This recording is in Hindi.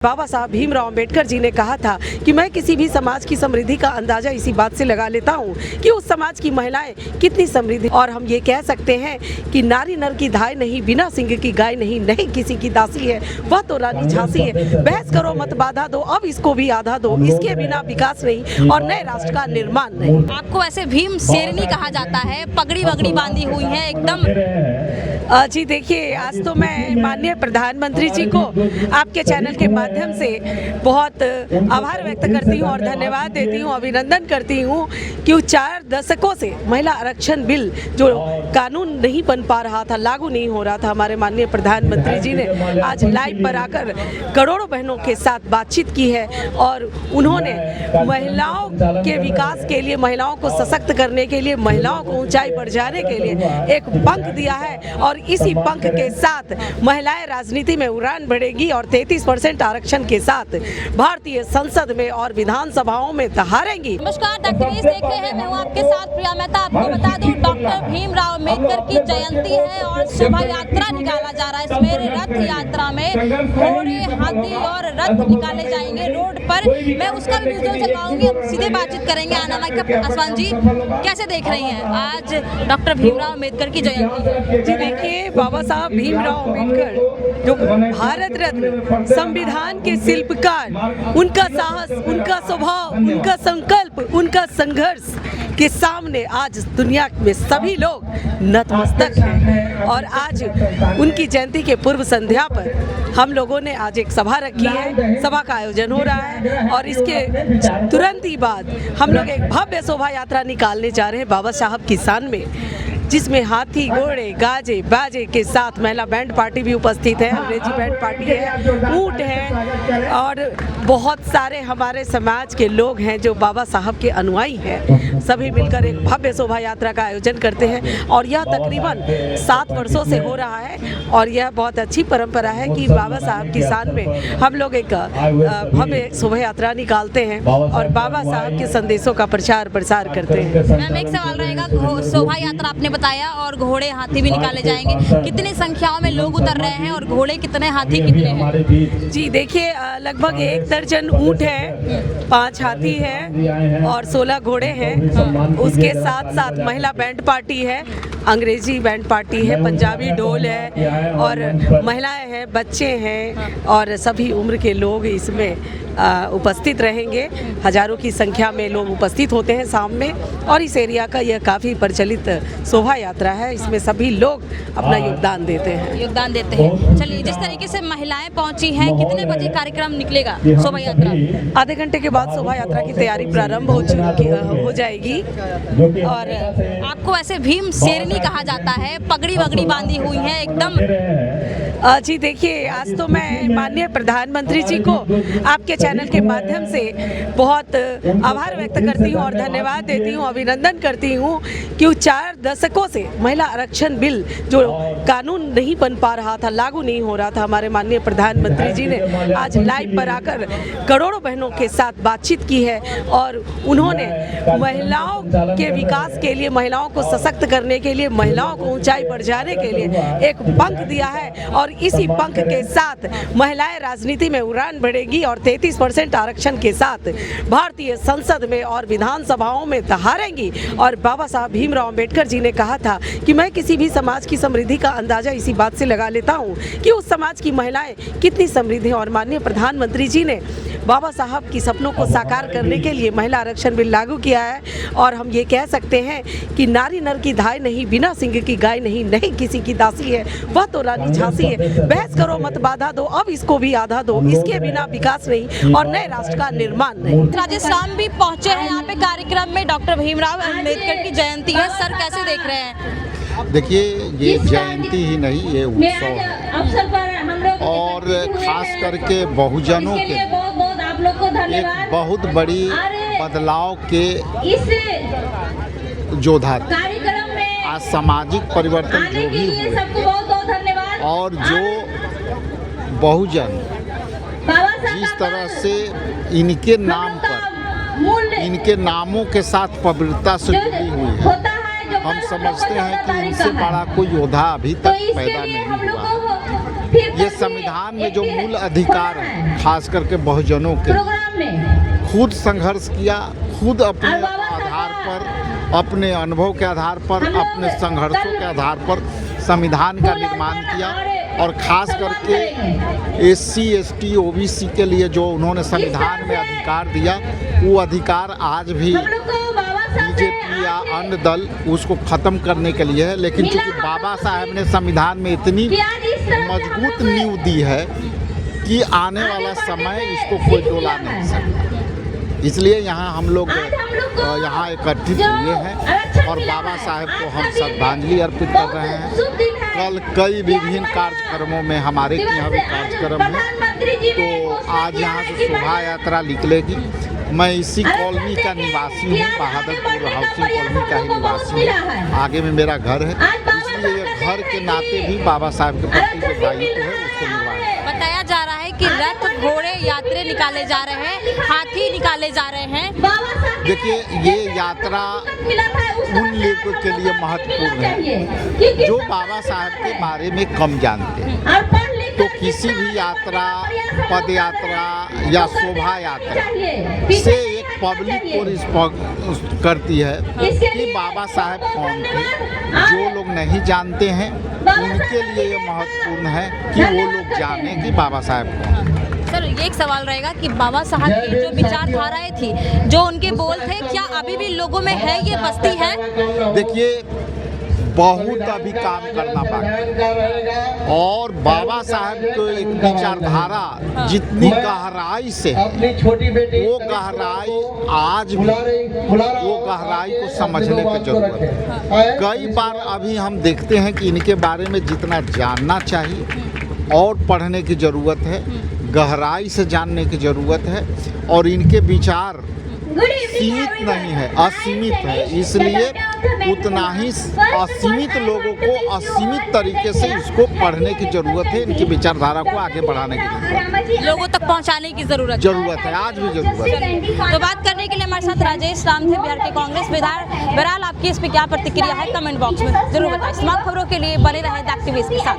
बाबा साहब भीमराव अंबेडकर जी ने कहा था कि मैं किसी भी समाज की समृद्धि का अंदाजा इसी बात से लगा लेता हूँ कि उस समाज की महिलाएं कितनी समृद्ध। और हम ये कह सकते हैं कि नारी नर की धाय नहीं, बिना सिंह की गाय नहीं, नहीं किसी की दासी है वह तो रानी झांसी है। बहस करो मत बाधा दो, अब इसको भी आधा दो, इसके बिना विकास नहीं और नए राष्ट्र का निर्माण नहीं। आपको ऐसे भीम शेरनी कहा जाता है, पगड़ी वगड़ी बांधी हुई है एकदम। जी देखिए, आज तो मैं माननीय प्रधानमंत्री जी को आपके चैनल के माध्यम से बहुत आभार व्यक्त करती हूँ और धन्यवाद देती हूँ, अभिनंदन करती हूँ कि 4 दशकों से महिला आरक्षण बिल जो कानून नहीं बन पा रहा था, लागू नहीं हो रहा था, हमारे माननीय प्रधानमंत्री जी ने आज लाइव पर आकर करोड़ों बहनों के साथ बातचीत की है और उन्होंने महिलाओं के विकास के लिए, महिलाओं को सशक्त करने के लिए, महिलाओं को ऊंचाई पर जाने के लिए एक पंख दिया है और इसी पंख के साथ महिलाएं राजनीति में उड़ान भरेगी और 33% आरक्षण के साथ भारतीय संसद में और विधानसभाओं में दहाड़ेंगी। नमस्कार, डॉक्टर देख रहे हैं, मैं हूं आपके साथ प्रिया मेहता। आपको बता दूं, डॉक्टर भीमराव अंबेडकर की जयंती है और शोभा यात्रा निकाला जा रहा है। इसमें रथ यात्रा में घोड़े, हाथी और रथ निकाले जाएंगे रोड पर। मैं उसका भी विजुअल चलवाऊंगी, हम सीधे बातचीत करेंगे। आसवान जी, कैसे देख रही हैं आज डॉक्टर भीमराव अंबेडकर की जयंती? जी देखिए, बाबा साहब भीमराव अंबेडकर जो भारत रत्न, संविधान के शिल्पकार, उनका साहस, उनका स्वभाव, उनका संकल्प, उनका संघर्ष के सामने आज दुनिया में सभी लोग नतमस्तक हैं। और आज उनकी जयंती के पूर्व संध्या पर हम लोगों ने आज एक सभा रखी है, सभा का आयोजन हो रहा है और इसके तुरंत ही बाद हम लोग एक भव्य शोभा यात्रा निकालने जा रहे हैं बाबा साहब की शान में, जिसमें हाथी, घोड़े, गाजे बाजे के साथ महिला बैंड पार्टी भी उपस्थित है, अंग्रेजी बैंड पार्टी है, ऊंट है और बहुत सारे हमारे समाज के लोग हैं जो बाबा साहब के अनुयायी हैं। सभी मिलकर एक भव्य शोभा यात्रा का आयोजन करते हैं और यह तकरीबन 7 वर्षों से हो रहा है और यह बहुत अच्छी परंपरा है कि बाबा साहब की शान में हम लोग एक भव्य शोभा यात्रा निकालते हैं और बाबा साहब के संदेशों का प्रचार प्रसार करते हैं। मैम, एक सवाल रहेगा, शोभा यात्रा आपने बताया और घोड़े, हाथी भी निकाले जाएंगे, कितनी संख्याओं में लोग उतर रहे हैं और घोड़े कितने, हाथी कितने हैं? जी देखिए, लगभग 1 दर्जन ऊंट है, 5 हाथी है और 16 घोड़े हैं। उसके साथ साथ महिला बैंड पार्टी है, अंग्रेजी बैंड पार्टी है, पंजाबी ढोल है और महिलाएं हैं, बच्चे हैं और सभी उम्र के लोग इसमें उपस्थित रहेंगे। हजारों की संख्या में लोग उपस्थित होते हैं शाम में और इस एरिया का यह काफ़ी प्रचलित शोभा यात्रा है, इसमें सभी लोग अपना योगदान देते हैं। चलिए, जिस तरीके से महिलाएं पहुंची हैं, कितने बजे कार्यक्रम निकलेगा शोभा यात्रा? आधे घंटे के बाद शोभा यात्रा की तैयारी प्रारंभ हो जाएगी। और आपको ऐसे भीम शेरनी कहा जाता है, पगड़ी वगड़ी बांधी हुई है एकदम। जी देखिए, आज तो मैं माननीय प्रधानमंत्री जी को आपके चैनल के माध्यम से बहुत आभार व्यक्त करती हूँ और धन्यवाद देती हूँ, अभिनंदन करती हूँ कि 4 दशकों से महिला आरक्षण बिल जो कानून नहीं बन पा रहा था, लागू नहीं हो रहा था, हमारे माननीय प्रधानमंत्री जी ने आज लाइव पर आकर करोड़ों बहनों के साथ बातचीत की है और उन्होंने महिलाओं के विकास के लिए, महिलाओं को सशक्त करने के लिए, महिलाओं को ऊंचाई पर जाने के लिए एक पंख दिया है और इसी पंख के साथ महिलाएं राजनीति में उड़ान भरेगी और 33% आरक्षण के साथ भारतीय संसद में और विधानसभाओं में दहाड़ेंगी। और बाबा साहब भीमराव अंबेडकर जी ने कहा था कि मैं किसी भी समाज की समृद्धि का अंदाजा इसी बात से लगा लेता हूँ कि उस समाज की महिलाएं कितनी समृद्ध हैं। और माननीय प्रधानमंत्री जी ने बाबा साहब की सपनों को साकार करने के लिए महिला आरक्षण बिल लागू किया है और हम ये कह सकते हैं कि नारी नर की धाय नहीं, बिना सिंह की गाय नहीं, नहीं किसी की दासी है वह तो रानी झांसी है। बहस करो मत बाधा दो, अब इसको भी आधा दो, इसके बिना विकास नहीं और नए राष्ट्र का निर्माण नहीं। राजस्थान भी पहुंचे हैं यहाँ पे कार्यक्रम में, डॉक्टर भीमराव अंबेडकर की जयंती है। सर, कैसे देख रहे हैं? देखिए, ये जयंती ही नहीं, ये उत्सव है और खास करके बहुजनों के एक बहुत बड़ी बदलाव के योद्धा थे। आज सामाजिक परिवर्तन जो भी हुए और जो बहुजन जिस तरह से इनके नाम पर, इनके नामों के साथ पवित्रता से जुड़ी हुई है, हम समझते हैं कि इनसे बड़ा कोई योद्धा अभी तक पैदा नहीं हुआ। ये संविधान में जो मूल अधिकार है, खास करके बहुजनों के, खुद संघर्ष किया, खुद अपने आधार पर, अपने अनुभव के आधार पर, अपने संघर्षों के आधार पर संविधान का निर्माण किया। और ख़ास करके SC ST OBC के लिए जो उन्होंने संविधान में अधिकार दिया, वो अधिकार आज भी बीजेपी या अन्य दल उसको ख़त्म करने के लिए है। लेकिन चूँकि बाबा साहब ने संविधान में इतनी मजबूत नींव दी है कि आने वाला समय इसको कोई डोला नहीं सकता, इसलिए यहाँ हम लोग यहाँ एकत्रित हुए हैं और बाबा साहब को हम श्रद्धांजलि अर्पित कर रहे हैं। कल कई विभिन्न कार्यक्रमों में हमारे यहाँ भी कार्यक्रम है, तो आज यहाँ से शोभा यात्रा निकलेगी। मैं इसी कॉलोनी का निवासी हूँ, बहादुरपुर हाउसिंग कॉलोनी का ही निवासी हूँ। आगे में मेरा घर है, इसलिए ये घर के नाते भी बाबा साहब के प्रति जो दायित्व है उसको निभाएं। बताया जा रहा है कि रथ, घोड़े, यात्रे निकाले जा रहे हैं, हाथी निकाले जा रहे हैं। देखिए, ये यात्रा उन लोगों के लिए महत्वपूर्ण है जो बाबा साहब के बारे में कम जानते हैं। तो किसी भी यात्रा, पद यात्रा या शोभा यात्रा से एक पब्लिक को रिस्पॉन्स करती है कि बाबा साहब कौन थे। जो लोग नहीं जानते हैं उनके लिए ये महत्वपूर्ण है कि वो लोग जानें कि बाबा साहब कौन थे। सर, ये एक सवाल रहेगा कि बाबा साहब की जो विचारधाराएं थी, जो उनके बोल थे, क्या अभी भी लोगों में है, ये बस्ती है? देखिए, बहुत अभी काम करना बाकी है और बाबा साहब को एक विचारधारा जितनी गहराई से है, वो गहराई आज भी वो गहराई को समझने की जरूरत है। कई बार अभी हम देखते हैं कि इनके बारे में जितना जानना चाहिए और पढ़ने की ज़रूरत है, गहराई से जानने की ज़रूरत है। और इनके विचार सीमित नहीं है, असीमित है, इसलिए उतना ही असीमित लोगों को असीमित तरीके से इसको पढ़ने की ज़रूरत है। इनकी विचारधारा को आगे बढ़ाने की जरूरत है, लोगों तक पहुंचाने की जरूरत है, आज भी जरूरत है। तो बात करने के लिए हमारे साथ राजेश राम थे, बिहार के कांग्रेस विधायक। बहरहाल आपकी इस पर क्या प्रतिक्रिया है, कमेंट बॉक्स में जरूर बताएं। तमाम खबरों के लिए बने रहे द एक्टिविस्ट के साथ।